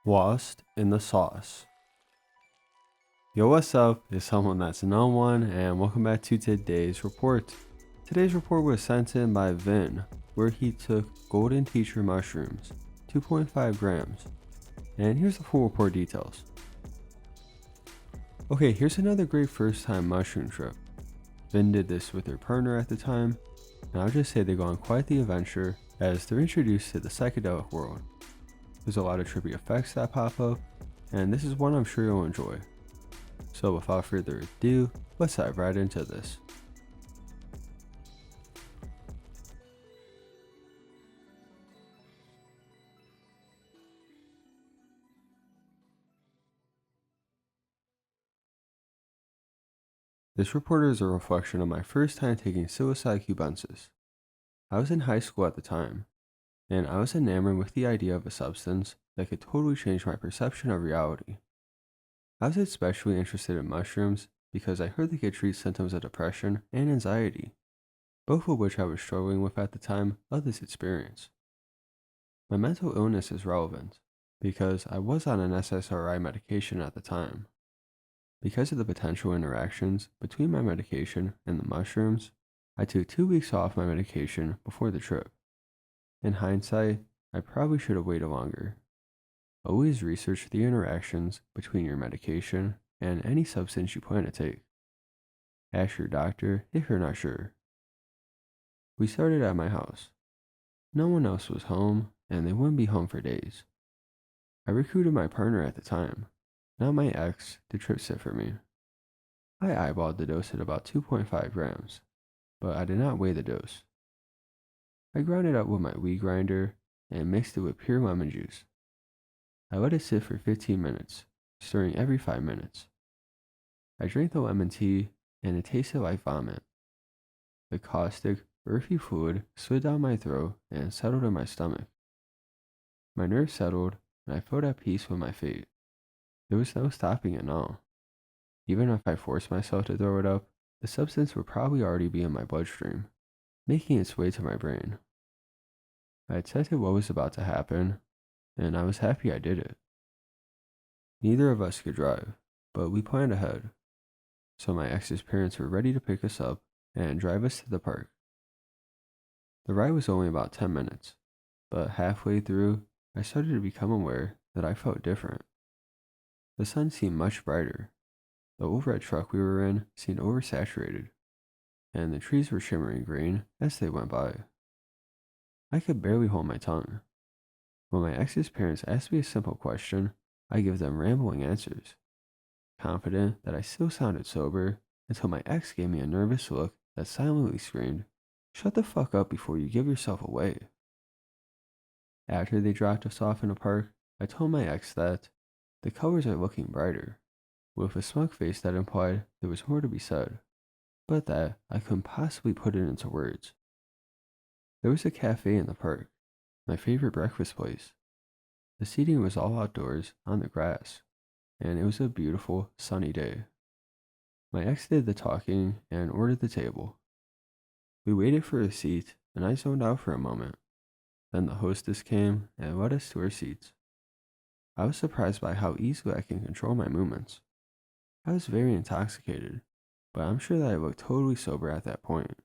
Lost in the sauce. Yo, what's up? It's someone that's no one, and welcome back to today's report. Today's report was sent in by Vin, where he took golden teacher mushrooms, 2.5 grams. And here's the full report details. Okay, here's another great first time mushroom trip. Vin did this with her partner at the time, and I'll just say they go on quite the adventure as they're introduced to the psychedelic world. There's a lot of trippy effects that pop up, and this is one I'm sure you'll enjoy. So without further ado, let's dive right into this. This report is a reflection of my first time taking psilocybin cubensis. I was in high school at the time, and I was enamored with the idea of a substance that could totally change my perception of reality. I was especially interested in mushrooms because I heard they could treat symptoms of depression and anxiety, both of which I was struggling with at the time of this experience. My mental illness is relevant because I was on an SSRI medication at the time. Because of the potential interactions between my medication and the mushrooms, I took 2 weeks off my medication before the trip. In hindsight, I probably should have waited longer. Always research the interactions between your medication and any substance you plan to take. Ask your doctor if you're not sure. We started at my house. No one else was home, and they wouldn't be home for days. I recruited my partner at the time, not my ex, to trip sit for me. I eyeballed the dose at about 2.5 grams, but I did not weigh the dose. I ground it up with my weed grinder and mixed it with pure lemon juice. I let it sit for 15 minutes, stirring every 5 minutes. I drank the lemon tea, and it tasted like vomit. The caustic, earthy fluid slid down my throat and settled in my stomach. My nerves settled, and I felt at peace with my fate. There was no stopping it now. Even if I forced myself to throw it up, the substance would probably already be in my bloodstream, making its way to my brain. I detected what was about to happen, and I was happy I did it. Neither of us could drive, but we planned ahead, so my ex's parents were ready to pick us up and drive us to the park. The ride was only about 10 minutes, but halfway through, I started to become aware that I felt different. The sun seemed much brighter. The old red truck we were in seemed oversaturated, and the trees were shimmering green as they went by. I could barely hold my tongue. When my ex's parents asked me a simple question, I give them rambling answers, confident that I still sounded sober until my ex gave me a nervous look that silently screamed, "Shut the fuck up before you give yourself away." After they dropped us off in the park, I told my ex that the colors are looking brighter, with a smug face that implied there was more to be said, but that I couldn't possibly put it into words. There was a cafe in the park, my favorite breakfast place. The seating was all outdoors on the grass, and it was a beautiful, sunny day. My ex did the talking and ordered the table. We waited for a seat, and I zoned out for a moment. Then the hostess came and led us to our seats. I was surprised by how easily I can control my movements. I was very intoxicated, but I'm sure that I looked totally sober at that point.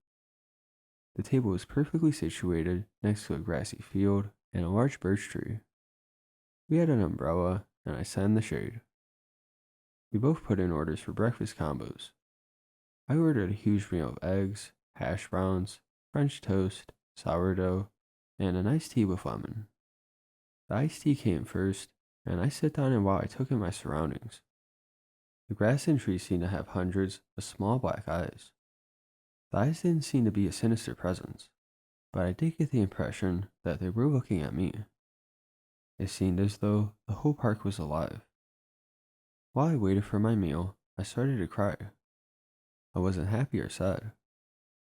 The table was perfectly situated next to a grassy field and a large birch tree. We had an umbrella, and I sat in the shade. We both put in orders for breakfast combos. I ordered a huge meal of eggs, hash browns, French toast, sourdough, and an iced tea with lemon. The iced tea came first, and I sat down and while I took in my surroundings. The grass and trees seemed to have hundreds of small black eyes. The eyes didn't seem to be a sinister presence, but I did get the impression that they were looking at me. It seemed as though the whole park was alive. While I waited for my meal, I started to cry. I wasn't happy or sad.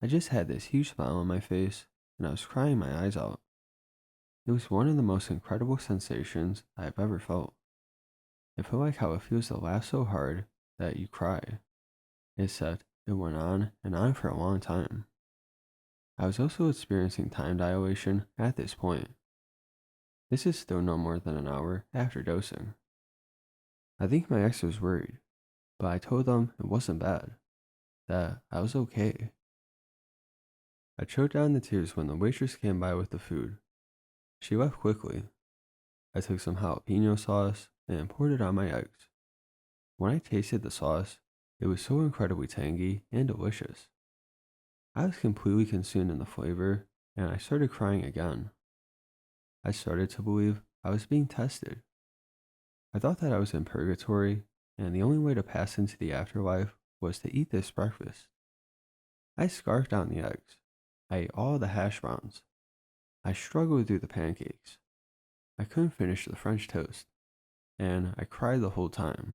I just had this huge smile on my face, and I was crying my eyes out. It was one of the most incredible sensations I have ever felt. It felt like how it feels to laugh so hard that you cry. Except it went on and on for a long time. I was also experiencing time dilation at this point. This is still no more than an hour after dosing. I think my ex was worried, but I told them it wasn't bad, that I was okay. I choked down the tears when the waitress came by with the food. She left quickly. I took some jalapeno sauce and poured it on my eggs. When I tasted the sauce, it was so incredibly tangy and delicious. I was completely consumed in the flavor, and I started crying again. I started to believe I was being tested. I thought that I was in purgatory, and the only way to pass into the afterlife was to eat this breakfast. I scarfed down the eggs. I ate all the hash browns. I struggled through the pancakes. I couldn't finish the French toast, and I cried the whole time.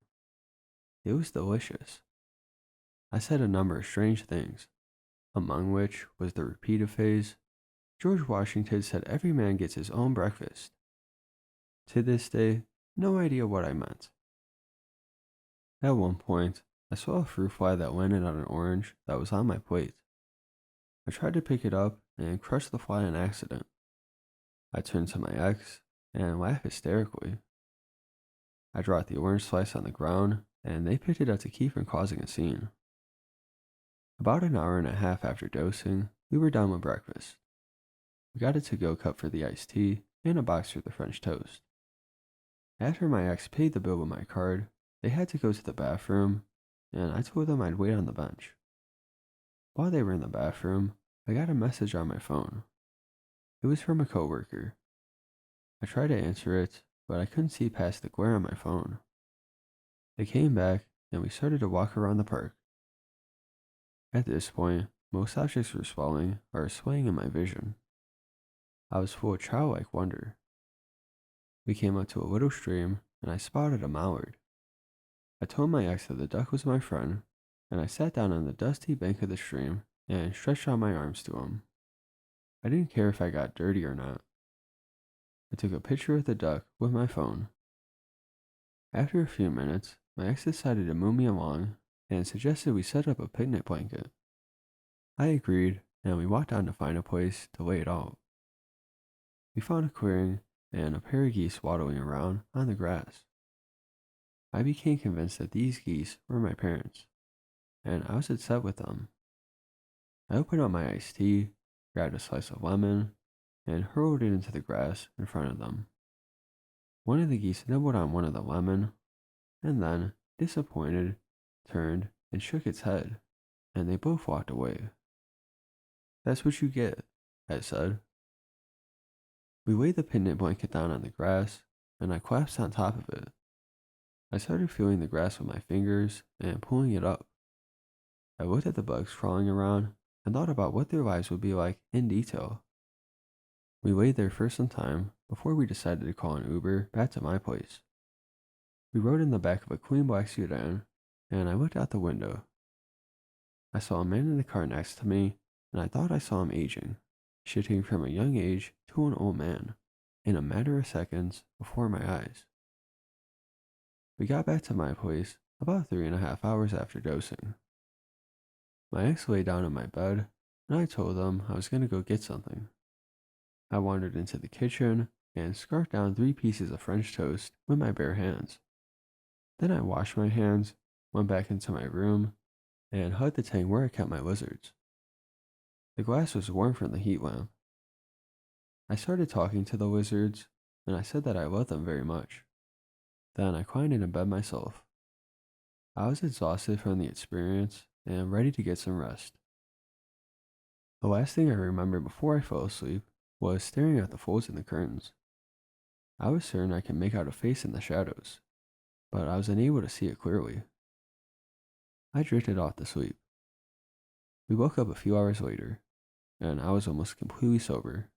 It was delicious. I said a number of strange things, among which was the repeated phase. George Washington said every man gets his own breakfast. To this day, no idea what I meant. At one point, I saw a fruit fly that landed on an orange that was on my plate. I tried to pick it up and crushed the fly on accident. I turned to my ex and laughed hysterically. I dropped the orange slice on the ground, and they picked it up to keep from causing a scene. About an hour and a half after dosing, we were done with breakfast. We got a to-go cup for the iced tea and a box for the French toast. After my ex paid the bill with my card, they had to go to the bathroom, and I told them I'd wait on the bench. While they were in the bathroom, I got a message on my phone. It was from a coworker. I tried to answer it, but I couldn't see past the glare on my phone. They came back, and we started to walk around the park. At this point, most objects were swaying in my vision. I was full of childlike wonder. We came up to a little stream, and I spotted a mallard. I told my ex that the duck was my friend, and I sat down on the dusty bank of the stream and stretched out my arms to him. I didn't care if I got dirty or not. I took a picture of the duck with my phone. After a few minutes, my ex decided to move me along and suggested we set up a picnic blanket. I agreed, and we walked down to find a place to lay it out. We found a clearing and a pair of geese waddling around on the grass. I became convinced that these geese were my parents, and I was upset with them. I opened up my iced tea, grabbed a slice of lemon, and hurled it into the grass in front of them. One of the geese nibbled on one of the lemon, and then, disappointed, turned and shook its head, and they both walked away. "That's what you get," I said. We laid the picnic blanket down on the grass, and I collapsed on top of it. I started feeling the grass with my fingers and pulling it up. I looked at the bugs crawling around and thought about what their lives would be like in detail. We laid there for some time before we decided to call an Uber back to my place. We rode in the back of a clean black sedan, and I looked out the window. I saw a man in the car next to me, and I thought I saw him aging, shifting from a young age to an old man, in a matter of seconds before my eyes. We got back to my place about 3.5 hours after dosing. My ex lay down in my bed, and I told them I was going to go get something. I wandered into the kitchen and scarfed down 3 pieces of French toast with my bare hands. Then I washed my hands, went back into my room, and hugged the tank where I kept my lizards. The glass was warm from the heat lamp. I started talking to the lizards, and I said that I loved them very much. Then I climbed into bed myself. I was exhausted from the experience and ready to get some rest. The last thing I remember before I fell asleep was staring at the folds in the curtains. I was certain I could make out a face in the shadows, but I was unable to see it clearly. I drifted off to sleep. We woke up a few hours later, and I was almost completely sober.